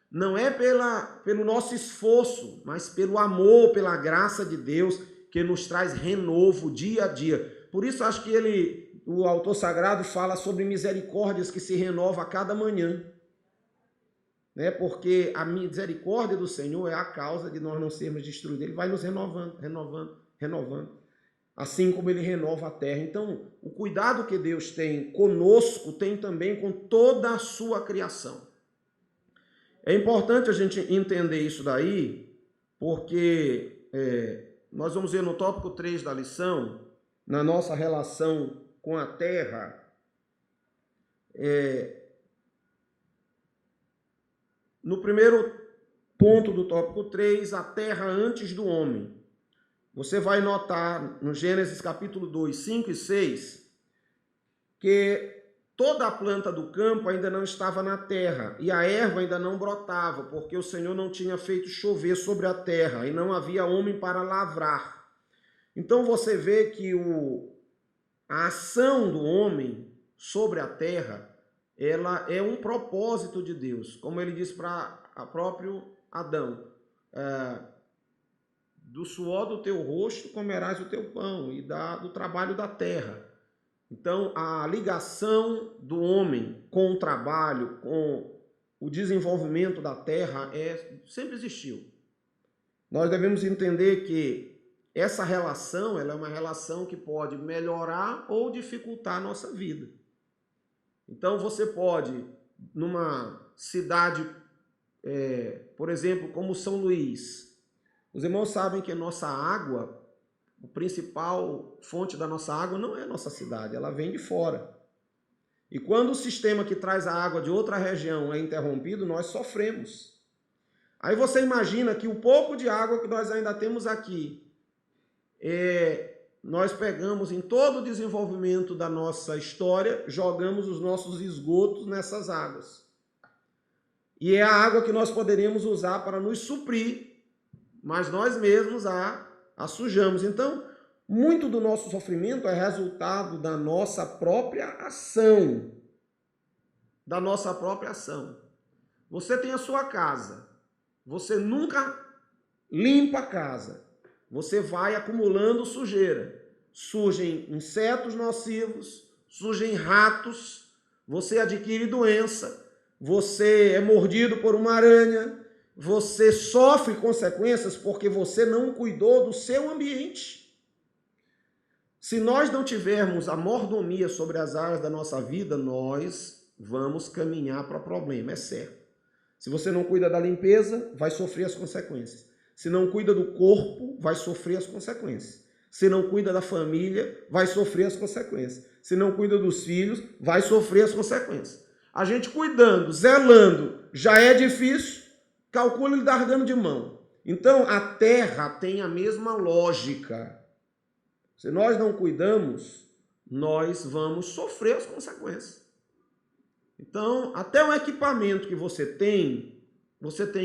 Não é pelo nosso esforço, mas pelo amor, pela graça de Deus, que nos traz renovo dia a dia. Por isso, acho que o autor sagrado fala sobre misericórdias que se renovam a cada manhã. Né? Porque a misericórdia do Senhor é a causa de nós não sermos destruídos. Ele vai nos renovando. Assim como ele renova a terra. Então, o cuidado que Deus tem conosco, tem também com toda a sua criação. É importante a gente entender isso daí, porque nós vamos ver no tópico 3 da lição, na nossa relação com a terra, no primeiro ponto do tópico 3, a terra antes do homem. Você vai notar no Gênesis capítulo 2, 5 e 6, que toda a planta do campo ainda não estava na terra, e a erva ainda não brotava, porque o Senhor não tinha feito chover sobre a terra, e não havia homem para lavrar. Então você vê que a ação do homem sobre a terra, ela é um propósito de Deus. Como ele disse para o próprio Adão, do suor do teu rosto comerás o teu pão, e do trabalho da terra. Então, a ligação do homem com o trabalho, com o desenvolvimento da terra, sempre existiu. Nós devemos entender que essa relação, ela é uma relação que pode melhorar ou dificultar a nossa vida. Então você pode, numa cidade, por exemplo, como São Luís, os irmãos sabem que a nossa água, a principal fonte da nossa água não é a nossa cidade, ela vem de fora. E quando o sistema que traz a água de outra região é interrompido, nós sofremos. Aí você imagina que o pouco de água que nós ainda temos aqui, nós pegamos em todo o desenvolvimento da nossa história, jogamos os nossos esgotos nessas águas. E é a água que nós poderíamos usar para nos suprir, mas nós mesmos a sujamos. Então, muito do nosso sofrimento é resultado da nossa própria ação. Da nossa própria ação. Você tem a sua casa. Você nunca limpa a casa. Você vai acumulando sujeira. Surgem insetos nocivos, surgem ratos, você adquire doença, você é mordido por uma aranha, você sofre consequências porque você não cuidou do seu ambiente. Se nós não tivermos a mordomia sobre as áreas da nossa vida, nós vamos caminhar para o problema, é certo. Se você não cuida da limpeza, vai sofrer as consequências. Se não cuida do corpo, vai sofrer as consequências. Se não cuida da família, vai sofrer as consequências. Se não cuida dos filhos, vai sofrer as consequências. A gente cuidando, zelando, já é difícil, calcula ele largando de mão. Então, a terra tem a mesma lógica. Se nós não cuidamos, nós vamos sofrer as consequências. Então, até o equipamento que você tem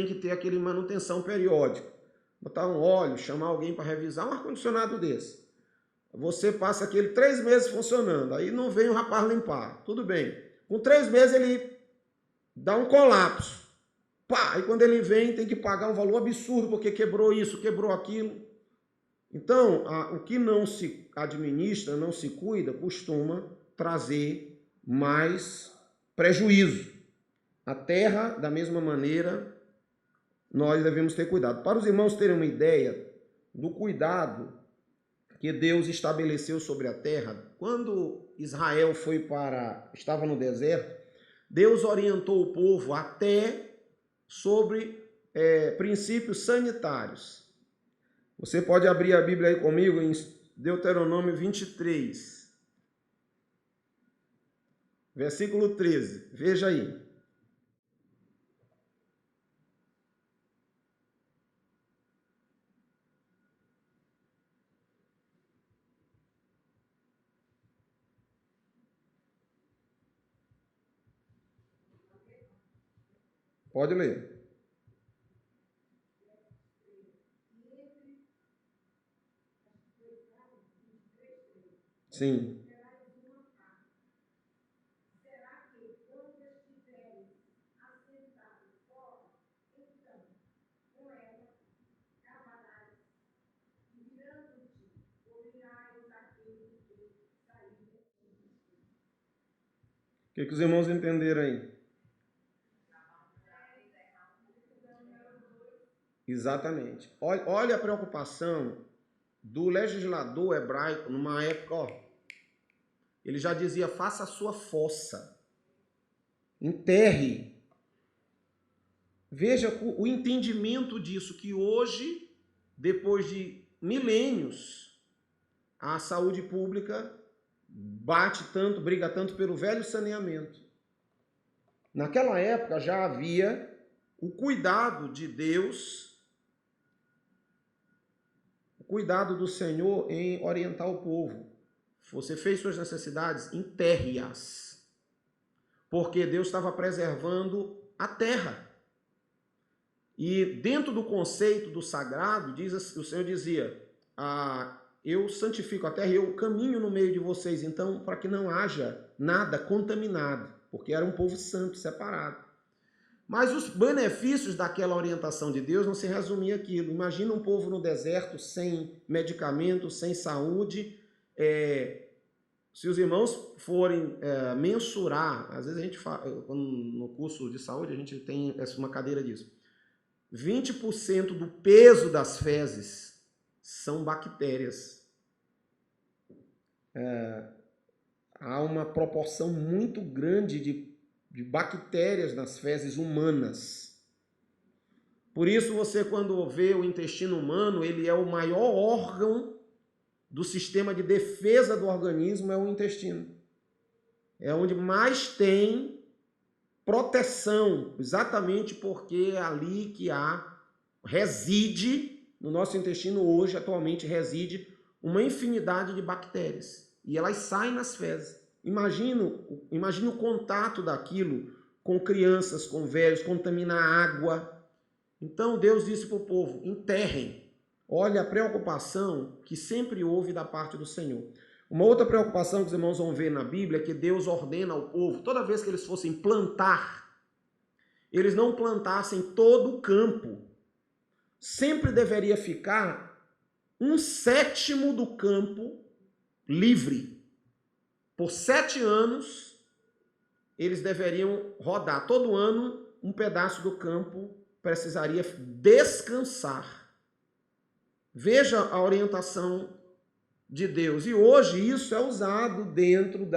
que ter aquele manutenção periódica. Botar um óleo, chamar alguém para revisar um ar-condicionado desse. Você passa aquele 3 meses funcionando, aí não vem o rapaz limpar. Tudo bem. Com 3 meses ele dá um colapso. Pá, aí quando ele vem tem que pagar um valor absurdo porque quebrou isso, quebrou aquilo. Então, o que não se administra, não se cuida, costuma trazer mais prejuízo. A terra, da mesma maneira, nós devemos ter cuidado. Para os irmãos terem uma ideia do cuidado que Deus estabeleceu sobre a terra, quando Israel estava no deserto, Deus orientou o povo até sobre princípios sanitários. Você pode abrir a Bíblia aí comigo em Deuteronômio 23, versículo 13. Veja aí. Pode ler. Sim. O que os irmãos entenderam aí? Exatamente. Olha a preocupação do legislador hebraico numa época, ele já dizia, faça a sua fossa, enterre. Veja o entendimento disso, que hoje, depois de milênios, a saúde pública briga tanto pelo velho saneamento. Naquela época já havia o cuidado de Deus, o cuidado do Senhor em orientar o povo. Você fez suas necessidades, enterre-as. Porque Deus estava preservando a terra. E dentro do conceito do sagrado, o Senhor dizia, eu santifico a terra e eu caminho no meio de vocês, então, para que não haja nada contaminado, porque era um povo santo, separado. Mas os benefícios daquela orientação de Deus não se resumiam àquilo. Imagina um povo no deserto, sem medicamento, sem saúde. Se os irmãos forem mensurar, às vezes a gente fala, no curso de saúde a gente tem uma cadeira disso, 20% do peso das fezes são bactérias. Há uma proporção muito grande de bactérias nas fezes humanas. Por isso você, quando vê o intestino humano, ele é o maior órgão do sistema de defesa do organismo, é o intestino. É onde mais tem proteção, exatamente porque é ali que reside, no nosso intestino hoje, atualmente reside uma infinidade de bactérias. E elas saem nas fezes. Imagine o contato daquilo com crianças, com velhos, contamina a água. Então Deus disse para o povo, enterrem. Olha a preocupação que sempre houve da parte do Senhor. Uma outra preocupação que os irmãos vão ver na Bíblia é que Deus ordena ao povo, toda vez que eles fossem plantar, eles não plantassem todo o campo. Sempre deveria ficar 1/7 do campo livre. Por 7 anos, eles deveriam rodar. Todo ano, um pedaço do campo precisaria descansar. Veja a orientação de Deus. E hoje isso é usado dentro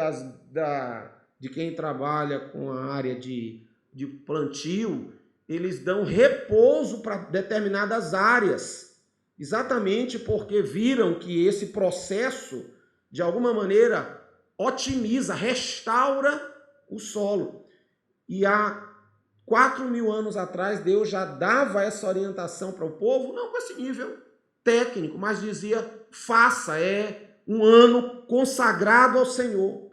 de quem trabalha com a área de plantio. Eles dão repouso para determinadas áreas, exatamente porque viram que esse processo, de alguma maneira, otimiza, restaura o solo. E há 4.000 anos atrás, Deus já dava essa orientação para o povo, não com esse nível técnico, mas dizia, faça, é um ano consagrado ao Senhor.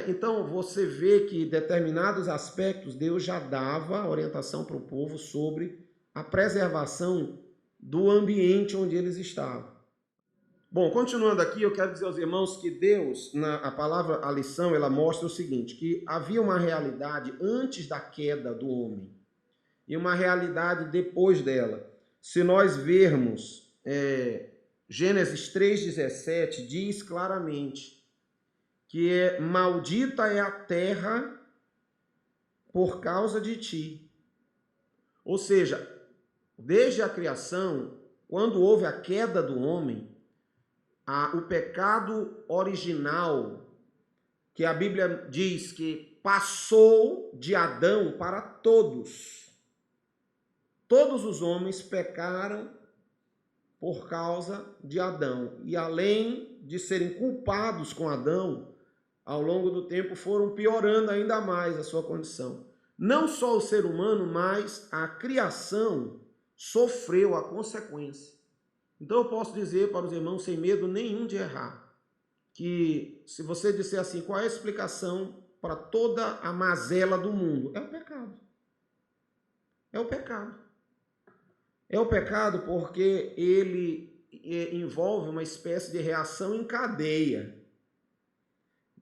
Então, você vê que em determinados aspectos, Deus já dava orientação para o povo sobre a preservação do ambiente onde eles estavam. Bom, continuando aqui, eu quero dizer aos irmãos que Deus, a lição, ela mostra o seguinte, que havia uma realidade antes da queda do homem e uma realidade depois dela. Se nós vermos Gênesis 3,17, diz claramente que maldita é a terra por causa de ti. Ou seja, desde a criação, quando houve a queda do homem, o pecado original, que a Bíblia diz que passou de Adão para todos. Todos os homens pecaram por causa de Adão. E além de serem culpados com Adão, ao longo do tempo foram piorando ainda mais a sua condição. Não só o ser humano, mas a criação sofreu a consequência. Então eu posso dizer para os irmãos, sem medo nenhum de errar, que se você disser assim, qual é a explicação para toda a mazela do mundo? É o pecado. É o pecado. É o pecado porque ele envolve uma espécie de reação em cadeia.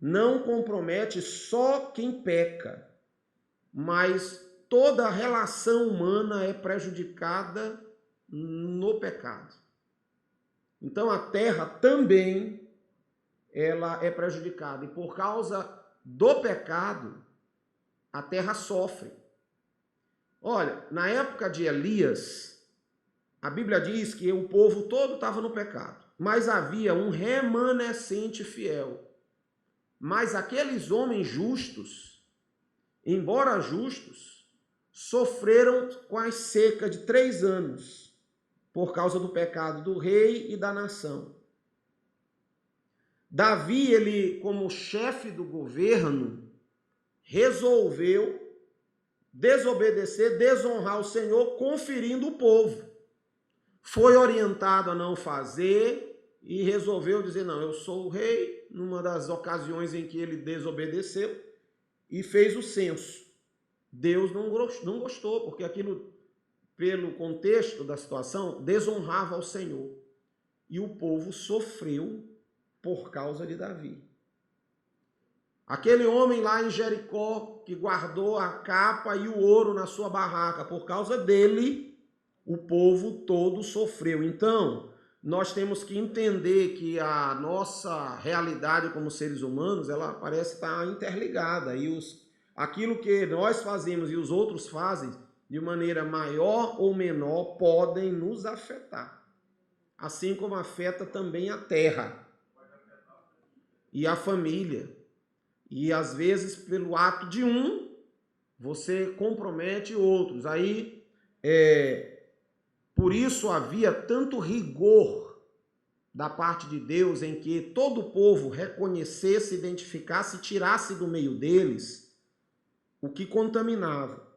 Não compromete só quem peca, mas toda a relação humana é prejudicada no pecado. Então a terra também ela é prejudicada e por causa do pecado a terra sofre. Olha, na época de Elias, a Bíblia diz que o povo todo estava no pecado, mas havia um remanescente fiel. Mas aqueles homens justos, embora justos, sofreram com as secas de 3 anos, por causa do pecado do rei e da nação. Davi, ele, como chefe do governo, resolveu desobedecer, desonrar o Senhor, conferindo o povo. Foi orientado a não fazer e resolveu dizer, não, eu sou o rei, numa das ocasiões em que ele desobedeceu e fez o censo. Deus não gostou, porque aquilo, pelo contexto da situação, desonrava ao Senhor. E o povo sofreu por causa de Davi. Aquele homem lá em Jericó, que guardou a capa e o ouro na sua barraca, por causa dele, o povo todo sofreu. Então, nós temos que entender que a nossa realidade como seres humanos, ela parece estar interligada. E aquilo que nós fazemos e os outros fazem, de maneira maior ou menor, podem nos afetar. assim como afeta também a terra e a família. E às vezes, pelo ato de um, você compromete outros. Aí, por isso havia tanto rigor da parte de Deus em que todo o povo reconhecesse, identificasse e tirasse do meio deles o que contaminava.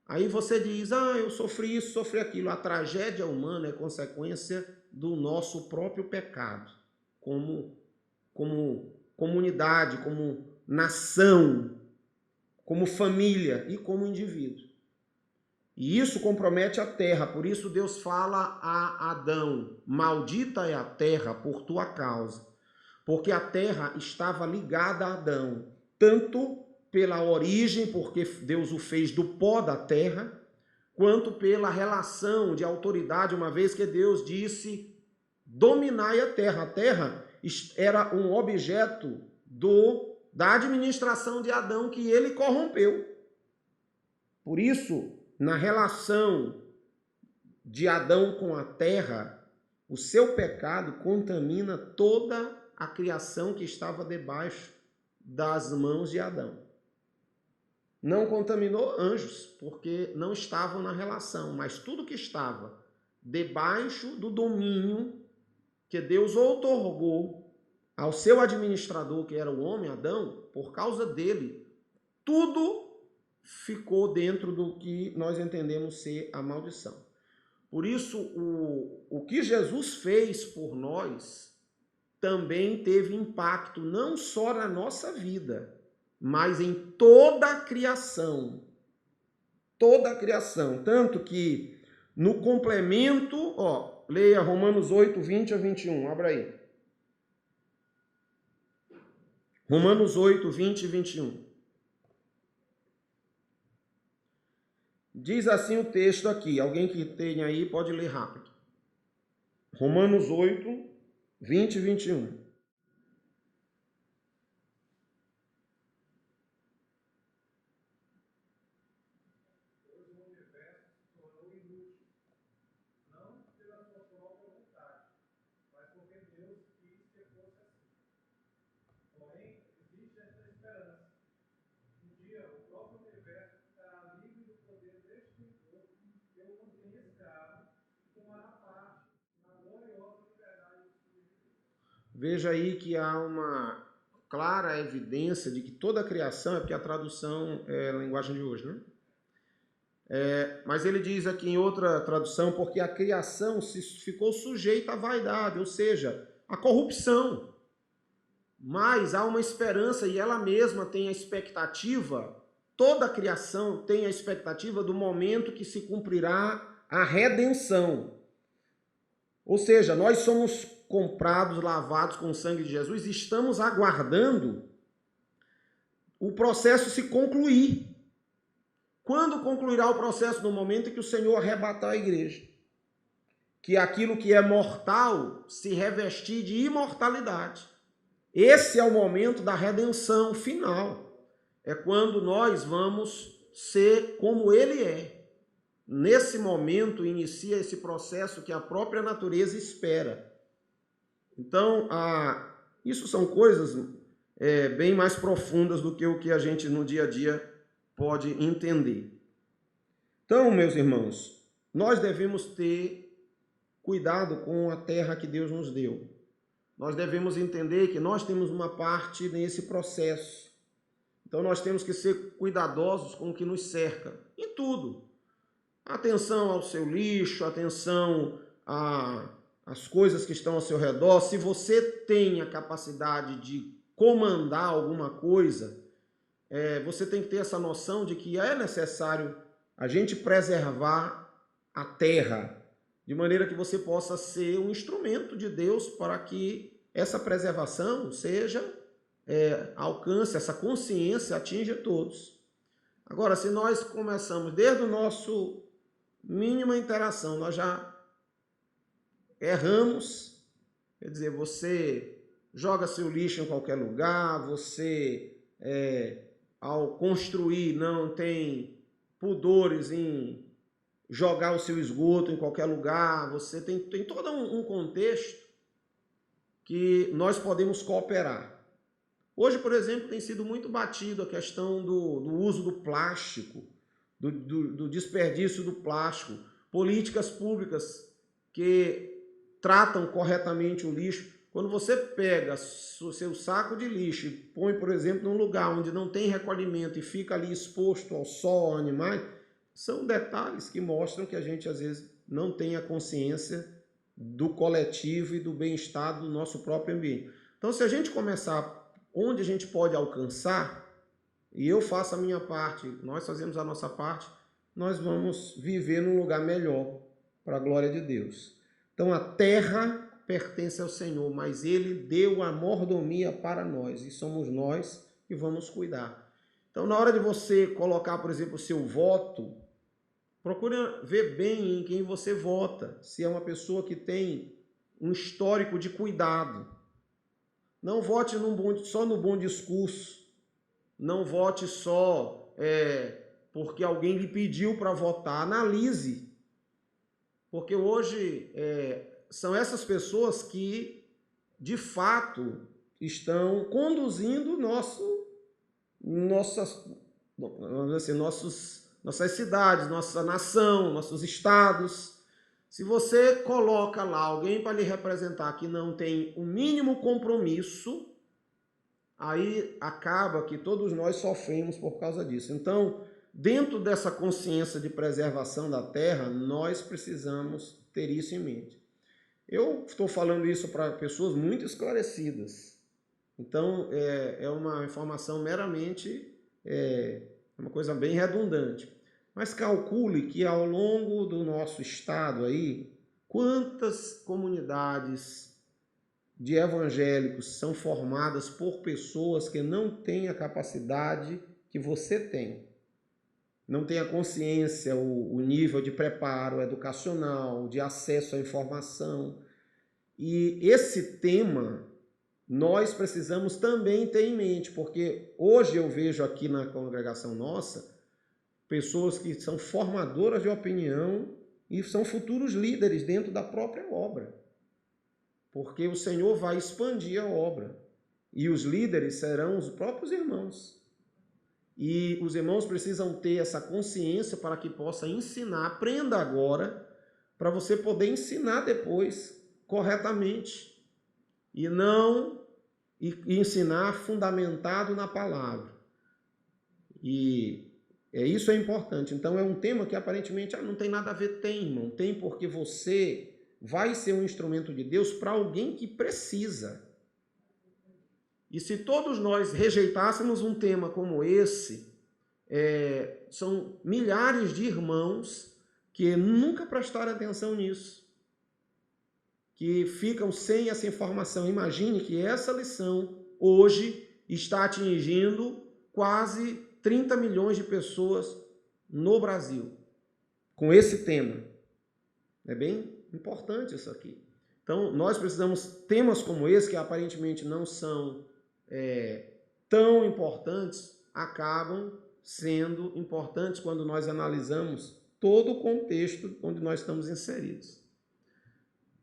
Aí você diz, eu sofri isso, sofri aquilo. A tragédia humana é consequência do nosso próprio pecado, como comunidade, como nação, como família e como indivíduo. E isso compromete a terra, por isso Deus fala a Adão, maldita é a terra por tua causa, porque a terra estava ligada a Adão, tanto pela origem, porque Deus o fez do pó da terra, quanto pela relação de autoridade, uma vez que Deus disse, dominai a terra. A terra era um objeto da administração de Adão que ele corrompeu. Por isso, na relação de Adão com a terra, o seu pecado contamina toda a criação que estava debaixo das mãos de Adão. Não contaminou anjos, porque não estavam na relação, mas tudo que estava debaixo do domínio que Deus outorgou ao seu administrador, que era o homem, Adão, por causa dele, tudo ficou dentro do que nós entendemos ser a maldição. Por isso, o que Jesus fez por nós também teve impacto não só na nossa vida, mas em toda a criação. Toda a criação. Tanto que no complemento, leia Romanos 8, 20 a 21, abra aí. Romanos 8, 20 e 21. Diz assim o texto aqui, alguém que tenha aí pode ler rápido. Romanos 8, 20 e 21. Veja aí que há uma clara evidência de que toda a criação, é porque a tradução é a linguagem de hoje, né? Mas ele diz aqui em outra tradução, porque a criação ficou sujeita à vaidade, ou seja, à corrupção. Mas há uma esperança e ela mesma tem a expectativa, toda a criação tem a expectativa do momento que se cumprirá a redenção. Ou seja, nós somos comprados, lavados com o sangue de Jesus e estamos aguardando o processo se concluir. Quando concluirá o processo? No momento em que o Senhor arrebatar a igreja. Que aquilo que é mortal se revestir de imortalidade. Esse é o momento da redenção final. É quando nós vamos ser como Ele é. Nesse momento inicia esse processo que a própria natureza espera. Então, isso são coisas bem mais profundas do que o que a gente no dia a dia pode entender. Então, meus irmãos, nós devemos ter cuidado com a terra que Deus nos deu. Nós devemos entender que nós temos uma parte nesse processo. Então, nós temos que ser cuidadosos com o que nos cerca, em tudo. Atenção ao seu lixo, atenção às coisas que estão ao seu redor. Se você tem a capacidade de comandar alguma coisa, você tem que ter essa noção de que é necessário a gente preservar a terra, de maneira que você possa ser um instrumento de Deus para que essa preservação alcance, essa consciência atinja todos. Agora, se nós começamos desde o nosso mínima interação, nós já erramos, quer dizer, você joga seu lixo em qualquer lugar, você, ao construir, não tem pudores em jogar o seu esgoto em qualquer lugar, você tem todo um contexto que nós podemos cooperar. Hoje, por exemplo, tem sido muito batido a questão do uso do plástico, do desperdício do plástico, políticas públicas que tratam corretamente o lixo. Quando você pega o seu saco de lixo e põe, por exemplo, num lugar onde não tem recolhimento e fica ali exposto ao sol, aos animais, são detalhes que mostram que a gente, às vezes, não tem a consciência do coletivo e do bem-estar do nosso próprio ambiente. Então, se a gente começar onde a gente pode alcançar, e eu faço a minha parte, nós fazemos a nossa parte, nós vamos viver num lugar melhor para a glória de Deus. Então, a terra pertence ao Senhor, mas Ele deu a mordomia para nós, e somos nós que vamos cuidar. Então, na hora de você colocar, por exemplo, o seu voto, procura ver bem em quem você vota, se é uma pessoa que tem um histórico de cuidado. Não vote só no bom discurso, não vote só porque alguém lhe pediu para votar. Analise, porque hoje são essas pessoas que, de fato, estão conduzindo nossas cidades, nossa nação, nossos estados. Se você coloca lá alguém para lhe representar que não tem o mínimo compromisso, aí acaba que todos nós sofremos por causa disso. Então, dentro dessa consciência de preservação da terra, nós precisamos ter isso em mente. Eu estou falando isso para pessoas muito esclarecidas. Então, é uma informação meramente, uma coisa bem redundante. Mas calcule que ao longo do nosso estado aí, quantas comunidades de evangélicos são formadas por pessoas que não têm a capacidade que você tem. Não tem a consciência, o nível de preparo educacional, de acesso à informação. E esse tema nós precisamos também ter em mente, porque hoje eu vejo aqui na congregação nossa pessoas que são formadoras de opinião e são futuros líderes dentro da própria obra. Porque o Senhor vai expandir a obra. E os líderes serão os próprios irmãos. E os irmãos precisam ter essa consciência para que possa ensinar. Aprenda agora para você poder ensinar depois corretamente. E não ensinar fundamentado na palavra. E isso é importante. Então é um tema que aparentemente não tem nada a ver. Tem, irmão. Tem porque você vai ser um instrumento de Deus para alguém que precisa. E se todos nós rejeitássemos um tema como esse, são milhares de irmãos que nunca prestaram atenção nisso, que ficam sem essa informação. Imagine que essa lição hoje está atingindo quase 30 milhões de pessoas no Brasil, com esse tema. É bem importante isso aqui. Então, nós precisamos, temas como esse, que aparentemente não são tão importantes, acabam sendo importantes quando nós analisamos todo o contexto onde nós estamos inseridos.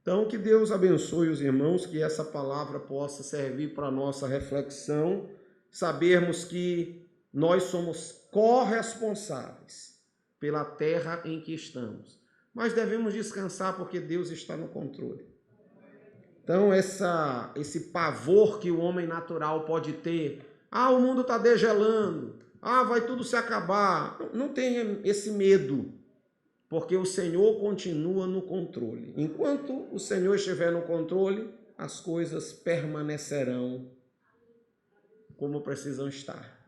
Então, que Deus abençoe os irmãos, que essa palavra possa servir para a nossa reflexão, sabermos que nós somos corresponsáveis pela terra em que estamos. Mas devemos descansar porque Deus está no controle. Então, esse pavor que o homem natural pode ter, o mundo está degelando, vai tudo se acabar. Não tenha esse medo, porque o Senhor continua no controle. Enquanto o Senhor estiver no controle, as coisas permanecerão como precisam estar.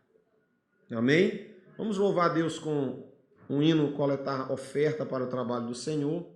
Amém? Vamos louvar a Deus com um hino, coletar oferta para o trabalho do Senhor.